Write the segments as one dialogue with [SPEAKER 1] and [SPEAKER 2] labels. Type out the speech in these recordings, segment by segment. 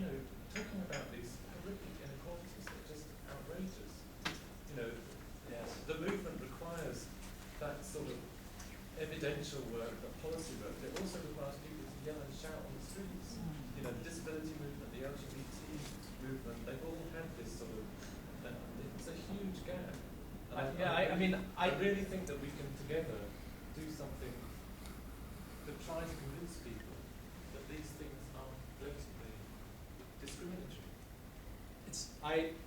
[SPEAKER 1] talking about these horrific inequalities that are just outrageous.
[SPEAKER 2] Yes.
[SPEAKER 1] The movement requires that sort of evidential work, the policy work. It also requires people to yell and shout on the streets. The disability movement, the LGBT movement, they've all had this sort of, it's a huge gap. And I really think that we can together do something to try to convince people that these things aren't going to be discriminatory.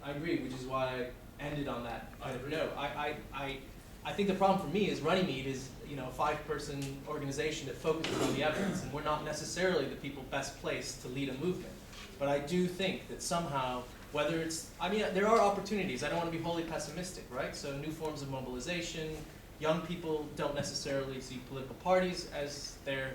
[SPEAKER 2] I agree, which is why I ended on that kind of note. I think the problem for me is Runnymede is a 5-person organization that focuses on the evidence, and we're not necessarily the people best placed to lead a movement. But I do think that somehow, whether it's, there are opportunities. I don't want to be wholly pessimistic, right? So new forms of mobilization. Young people don't necessarily see political parties as their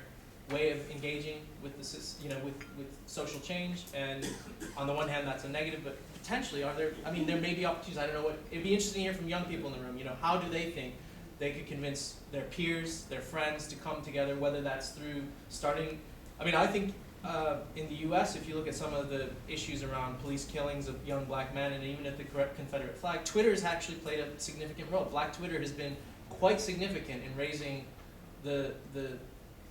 [SPEAKER 2] way of engaging with the, with social change. And on the one hand, that's a negative, but potentially, there may be opportunities. I don't know it'd be interesting to hear from young people in the room. How do they think they could convince their peers, their friends to come together, whether that's through starting, I think in the US, if you look at some of the issues around police killings of young black men, and even at the Confederate flag, Twitter has actually played a significant role. Black Twitter has been quite significant in raising the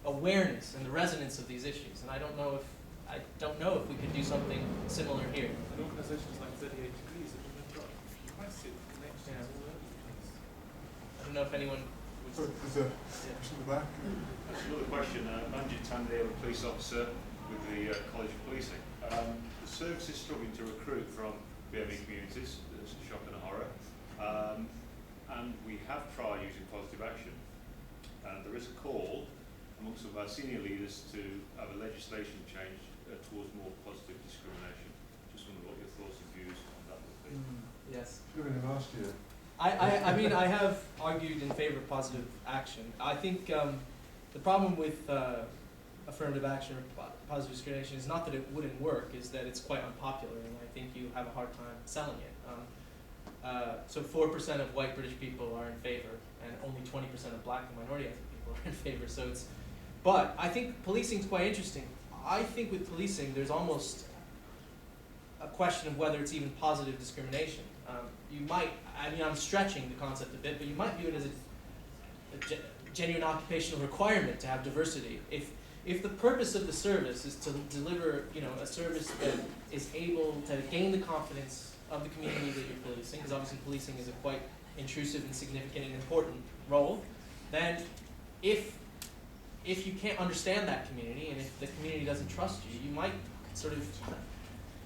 [SPEAKER 2] awareness and the resonance of these issues. And I don't know if we could do something similar here.
[SPEAKER 1] And organizations like 38 Degrees have got massive connections all over the place.
[SPEAKER 2] I don't know if anyone would...
[SPEAKER 3] So there's a question in the back.
[SPEAKER 4] That's another question. Manjit Tandale, a police officer with the College of Policing. The service is struggling to recruit from BME communities. It's a shock and a horror. And we have tried using positive action. And there is a call amongst some of our senior leaders to have a legislation change towards more positive discrimination. Just wonder what your thoughts and views on that would be.
[SPEAKER 2] Yes.
[SPEAKER 3] Should have been last year.
[SPEAKER 2] I have argued in favor of positive action. I think the problem with affirmative action or positive discrimination is not that it wouldn't work, is that it's quite unpopular, and I think you have a hard time selling it. So 4% of white British people are in favor, and only 20% of black and minority ethnic people are in favor. But I think policing is quite interesting. I think with policing, there's almost a question of whether it's even positive discrimination. You might, I'm stretching the concept a bit, but you might view it as a genuine occupational requirement to have diversity. If the purpose of the service is to deliver, a service that is able to gain the confidence of the community that you're policing, because obviously policing is a quite intrusive and significant and important role, then if you can't understand that community, and if the community doesn't trust you, you might sort of,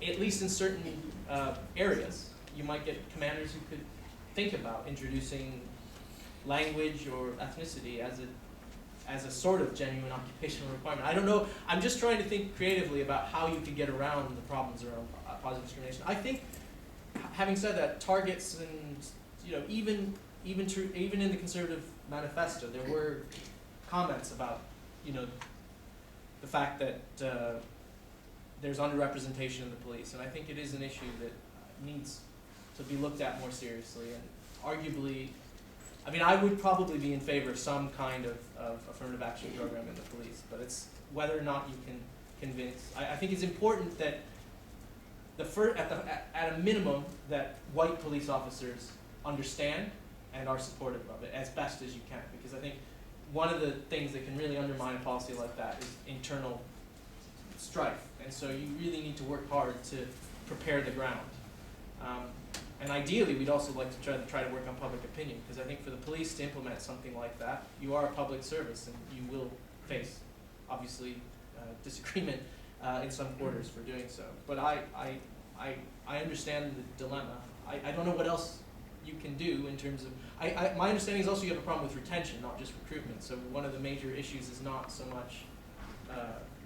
[SPEAKER 2] at least in certain areas, you might get commanders who could think about introducing language or ethnicity as a sort of genuine occupational requirement. I don't know. I'm just trying to think creatively about how you could get around the problems around positive discrimination. I think, having said that, targets and even in the Conservative Manifesto, there were comments about the fact that there's underrepresentation in the police, and I think it is an issue that needs to be looked at more seriously. And arguably, I would probably be in favor of some kind of affirmative action program in the police, but it's whether or not you can convince. I think it's important that at a minimum that white police officers understand and are supportive of it as best as you can, because I think one of the things that can really undermine a policy like that is internal strife, and so you really need to work hard to prepare the ground. And ideally, we'd also like to try to work on public opinion, because I think for the police to implement something like that, you are a public service, and you will face, obviously, disagreement in some quarters for doing so. But I understand the dilemma. I don't know what else you can do in terms of, my understanding is also you have a problem with retention, not just recruitment. So one of the major issues is not so much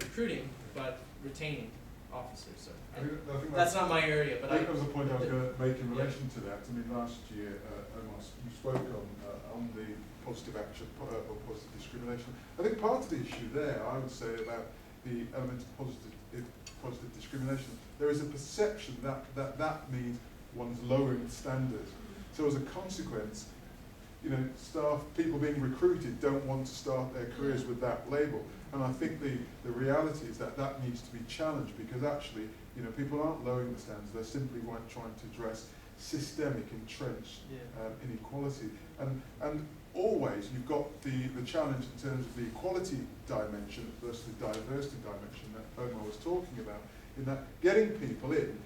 [SPEAKER 2] recruiting, but retaining officers. So
[SPEAKER 3] I think
[SPEAKER 2] that's not my area, but
[SPEAKER 3] I think that was the point I was going to make in relation to that. Last year, Omar, you spoke on the positive action or positive discrimination. I think part of the issue there, I would say, about the element of positive discrimination, there is a perception that means one's lowering the standard. So as a consequence, people being recruited don't want to start their careers with that label. And I think the reality is that needs to be challenged, because actually, You know, people aren't lowering the standards, they're simply trying to address systemic, entrenched inequality. And always you've got the challenge in terms of the equality dimension versus the diversity dimension that Omar was talking about, in that getting people in,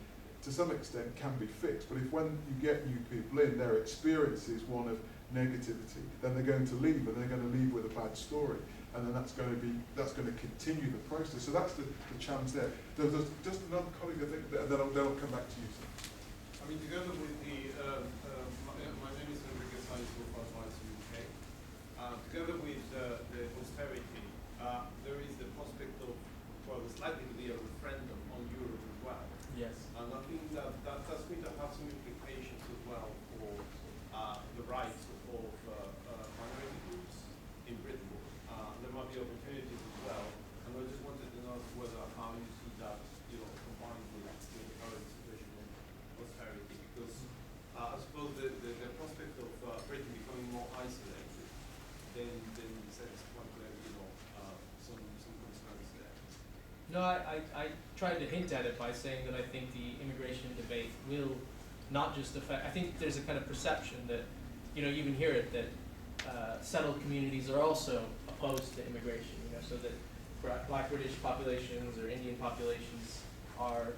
[SPEAKER 3] to some extent, can be fixed. But if when you get new people in, their experience is one of negativity, then they're going to leave, and they're going to leave with a bad story. And then that's going to continue the process. So that's the challenge there. There's just another colleague, I think, and then I'll come back to you, sir.
[SPEAKER 5] I mean, together with the, my name is Enrique Sanchez from UK. Together with the austerity, there is the prospect of, well, it's likely to be a referendum on Europe as well.
[SPEAKER 2] Yes.
[SPEAKER 5] And I think that's going to have some implications as well for the rights of minority groups in Britain. There might be opportunities as well, and I just wanted to know whether how you see that, combined with the current situation of austerity, because I suppose the prospect of Britain becoming more isolated, then sets quite some concerns there.
[SPEAKER 2] No, I tried to hint at it by saying that I think the immigration debate will not just affect, I think there's a kind of perception that, you even hear it, that settled communities are also opposed to immigration, so that Black British populations or Indian populations are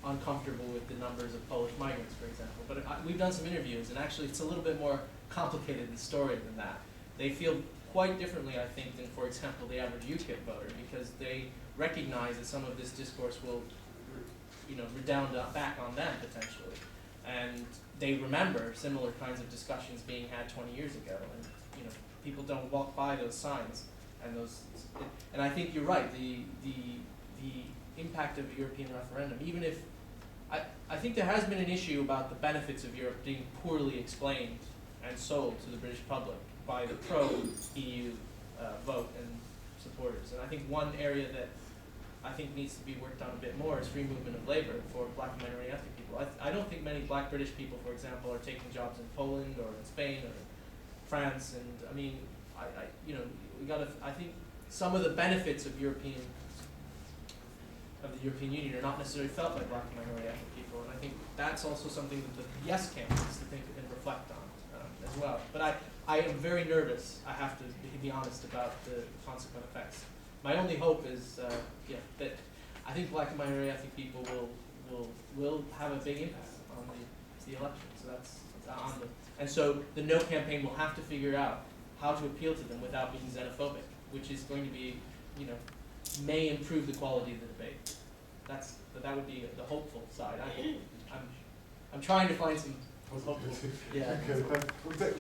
[SPEAKER 2] uncomfortable with the numbers of Polish migrants, for example. But we've done some interviews, and actually it's a little bit more complicated in story than that. They feel quite differently, I think, than, for example, the average Ukied voter, because they recognize that some of this discourse will, redound back on them potentially, and they remember similar kinds of discussions being had 20 years ago, and people don't walk by those signs, and I think you're right. The impact of the European referendum, even if I think there has been an issue about the benefits of Europe being poorly explained and sold to the British public by the pro-EU vote and supporters, and I think one area that I think needs to be worked on a bit more is free movement of labor for Black and minority ethnic people. I don't think many Black British people, for example, are taking jobs in Poland or in Spain or France, and I mean, I think some of the benefits of the European Union are not necessarily felt by Black and minority ethnic people, and I think that's also something that the Yes camp needs to think and reflect on as well. But I am very nervous, I have to be honest, about the consequent effects. My only hope is that I think Black and minority ethnic people will have a big impact on the election. So that's on them. And so the No campaign will have to figure out how to appeal to them without being xenophobic, which is going to be, may improve the quality of the debate. That would be the hopeful side. I'm trying to find some hopeful. Yeah.
[SPEAKER 3] Okay,